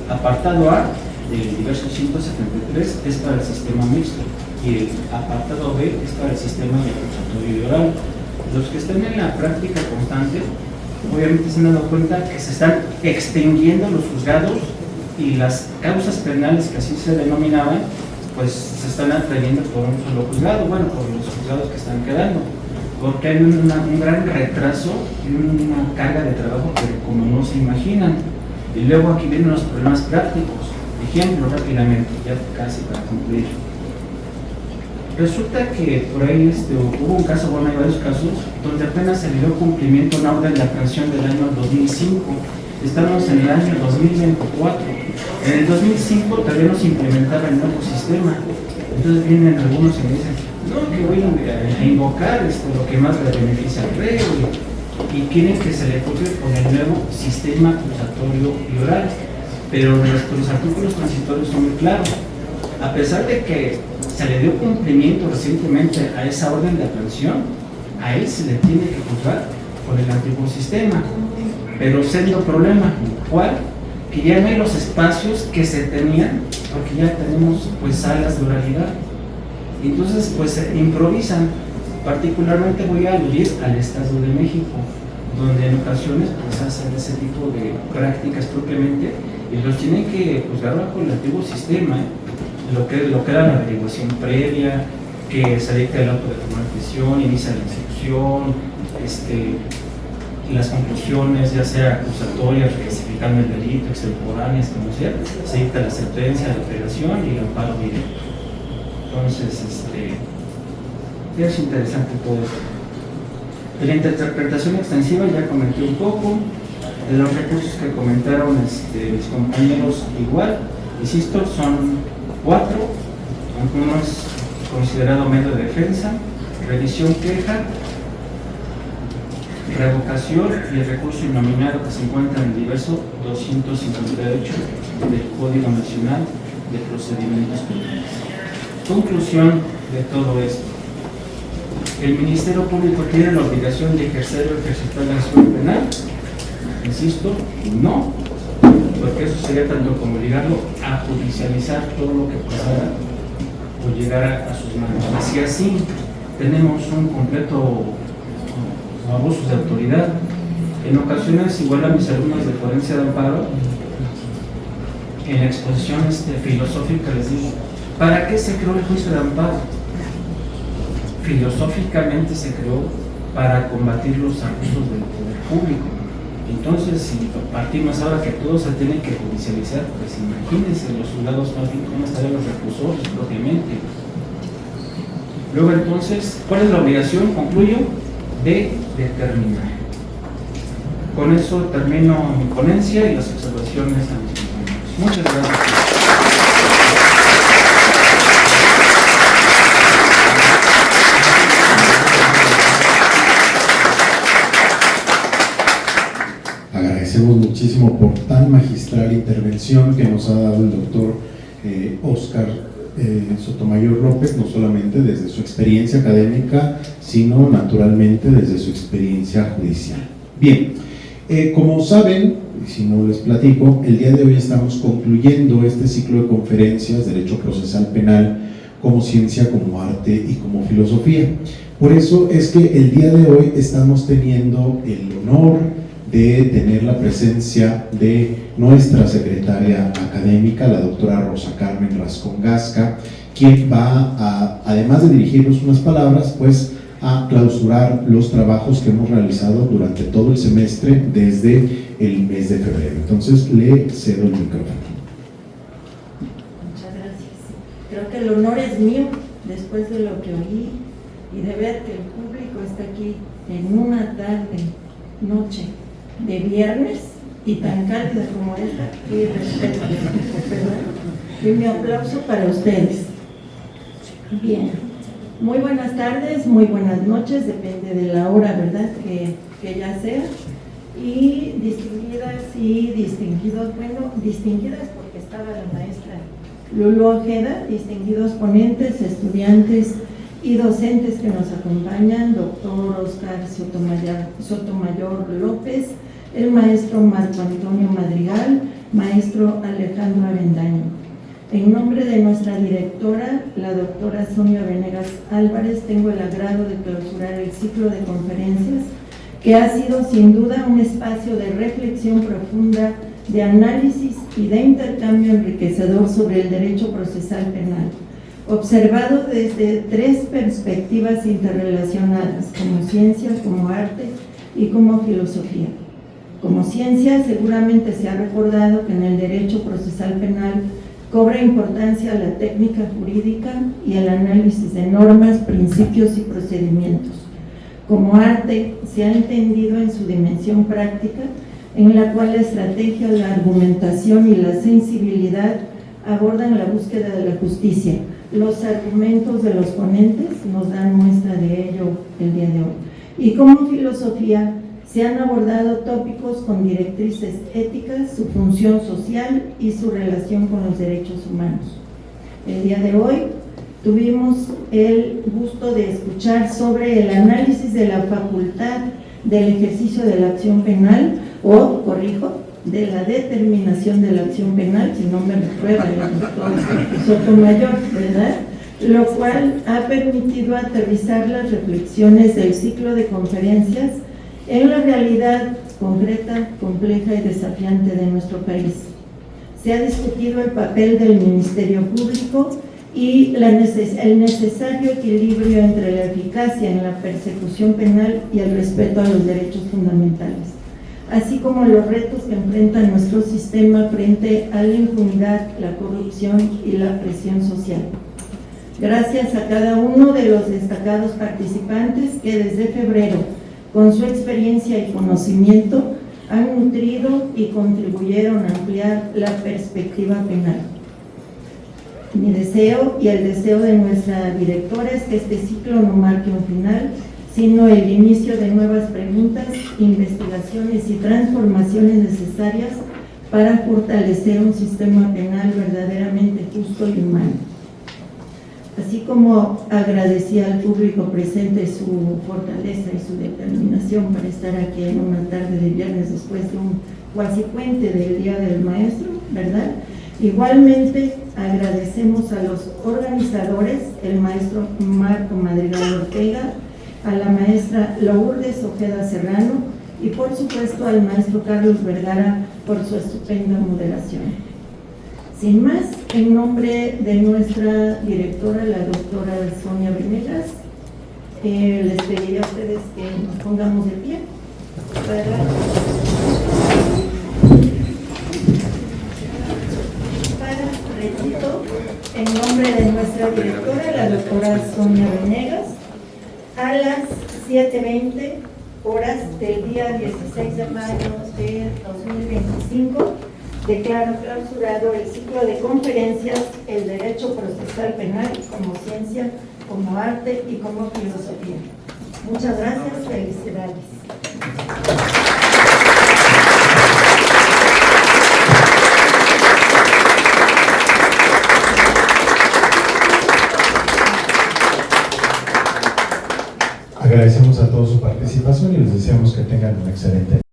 Apartado A del diverso 173 es para el sistema mixto y el apartado B es para el sistema de acusatorio y oral. Los que están en la práctica constante obviamente se han dado cuenta que se están extinguiendo los juzgados y las causas penales, que así se denominaban, pues se están atrayendo por un solo juzgado, bueno, por los juzgados que están quedando. porque hay un gran retraso y una carga de trabajo que como no se imaginan. Y luego aquí vienen los problemas prácticos. Ejemplo rápidamente, ya casi para concluir. Resulta que por ahí hubo un caso, bueno, hay varios casos, donde apenas se le dio cumplimiento a una orden de aprehensión del año 2005. Estamos en el año 2024. En el 2005 todavía no se implementaba el nuevo sistema. Entonces vienen algunos y me dicen, no, que voy a invocar lo que más le beneficia al reo y quieren que se le copie con el nuevo sistema acusatorio y oral. Pero los artículos transitorios son muy claros. A pesar de que se le dio cumplimiento recientemente a esa orden de aprehensión, a él se le tiene que juzgar por el antiguo sistema. Pero siendo problema, ¿cuál? Que ya no hay los espacios que se tenían, porque ya tenemos pues salas de oralidad. Entonces pues se improvisan. Particularmente voy a aludir al Estado de México, donde en ocasiones pues hacen ese tipo de prácticas propiamente y los tienen que juzgar bajo el antiguo sistema, lo que era la averiguación previa, que se dicta el auto de tomar prisión, inicia la instrucción, las conclusiones, ya sea acusatorias, especificando el delito, extemporáneas, como sea, se dicta la sentencia, la apelación y el amparo directo. Entonces, es interesante todo esto. De la interpretación extensiva ya comenté un poco, de los recursos que comentaron mis compañeros igual, insisto, son 4, uno es considerado medio de defensa, revisión, queja, revocación y el recurso innominado que se encuentra en el diverso 258 del Código Nacional de Procedimientos Penales. Conclusión de todo esto. ¿El Ministerio Público tiene la obligación de ejercer o ejercitar la acción penal? Insisto, no, porque eso sería tanto como ligarlo a judicializar todo lo que pasara o llegara a sus manos. Si así tenemos un completo abuso de autoridad, en ocasiones igual a mis alumnos de forense de amparo, en la exposición filosófica les digo, ¿para qué se creó el juicio de amparo? Filosóficamente se creó para combatir los abusos del poder público. Entonces, si partimos ahora que todo se tiene que judicializar, pues imagínense los juzgados más bien cómo estarían los reclusores propiamente. Luego entonces, ¿cuál es la obligación? Concluyo, de determinar. Con eso termino mi ponencia y las observaciones a mis compañeros. Muchas gracias. Agradecemos muchísimo por tan magistral intervención que nos ha dado el doctor Óscar Sotomayor López, no solamente desde su experiencia académica, sino naturalmente desde su experiencia judicial. Bien, como saben, si no les platico, el día de hoy estamos concluyendo este ciclo de conferencias, Derecho Procesal Penal como ciencia, como arte y como filosofía. Por eso es que el día de hoy estamos teniendo el honor de tener la presencia de nuestra secretaria académica, la doctora Rosa Carmen Rascón Gasca, quien va a, además de dirigirnos unas palabras, pues a clausurar los trabajos que hemos realizado durante todo el semestre desde el mes de febrero. Entonces le cedo el micrófono. Muchas gracias. Creo que el honor es mío después de lo que oí y de ver que el público está aquí en una tarde, noche de viernes y tan cálida como esta, y respeto, ¿verdad? Y mi aplauso para ustedes. Bien, muy buenas tardes, muy buenas noches, depende de la hora, ¿verdad? Que ya sea. Y distinguidas y distinguidos, bueno, distinguidas porque estaba la maestra Lulu Ojeda, distinguidos ponentes, estudiantes y docentes que nos acompañan, doctor Óscar Sotomayor López, el maestro Marco Antonio Madrigal, maestro Alejandro Avendaño. En nombre de nuestra directora, la doctora Sonia Venegas Álvarez, tengo el agrado de clausurar el ciclo de conferencias que ha sido sin duda un espacio de reflexión profunda, de análisis y de intercambio enriquecedor sobre el derecho procesal penal, observado desde 3 perspectivas interrelacionadas, como ciencia, como arte y como filosofía. Como ciencia, seguramente se ha recordado que en el derecho procesal penal cobra importancia la técnica jurídica y el análisis de normas, principios y procedimientos. Como arte, se ha entendido en su dimensión práctica, en la cual la estrategia, la argumentación y la sensibilidad abordan la búsqueda de la justicia. Los argumentos de los ponentes nos dan muestra de ello el día de hoy. Y como filosofía, se han abordado tópicos con directrices éticas, su función social y su relación con los derechos humanos. El día de hoy tuvimos el gusto de escuchar sobre el análisis de la facultad del ejercicio de la acción penal, o, corrijo, de la determinación de la acción penal, si no me reprueba el doctor Sotomayor, ¿verdad? Lo cual ha permitido aterrizar las reflexiones del ciclo de conferencias en la realidad concreta, compleja y desafiante de nuestro país. Se ha discutido el papel del Ministerio Público y el necesario equilibrio entre la eficacia en la persecución penal y el respeto a los derechos fundamentales, así como los retos que enfrenta nuestro sistema frente a la impunidad, la corrupción y la presión social. Gracias a cada uno de los destacados participantes que desde febrero, con su experiencia y conocimiento, han nutrido y contribuyeron a ampliar la perspectiva penal. Mi deseo y el deseo de nuestra directora es que este ciclo no marque un final, sino el inicio de nuevas preguntas, investigaciones y transformaciones necesarias para fortalecer un sistema penal verdaderamente justo y humano. Así como agradecía al público presente su fortaleza y su determinación para estar aquí en una tarde de viernes después de un cuasi puente del Día del Maestro, ¿verdad? Igualmente agradecemos a los organizadores, el maestro Marco Madrigal Ortega, a la maestra Lourdes Ojeda Serrano y por supuesto al maestro Carlos Vergara por su estupenda moderación. Sin más, en nombre de nuestra directora, la doctora Sonia Venegas, les pediría a ustedes que nos pongamos de pie repito, en nombre de nuestra directora, la doctora Sonia Venegas, a las 7:20 horas del día 16 de mayo de 2025, declaro clausurado el ciclo de conferencias El Derecho Procesal Penal como Ciencia, como Arte y como Filosofía. Muchas gracias, felicidades. Agradecemos a todos su participación y les deseamos que tengan un excelente día.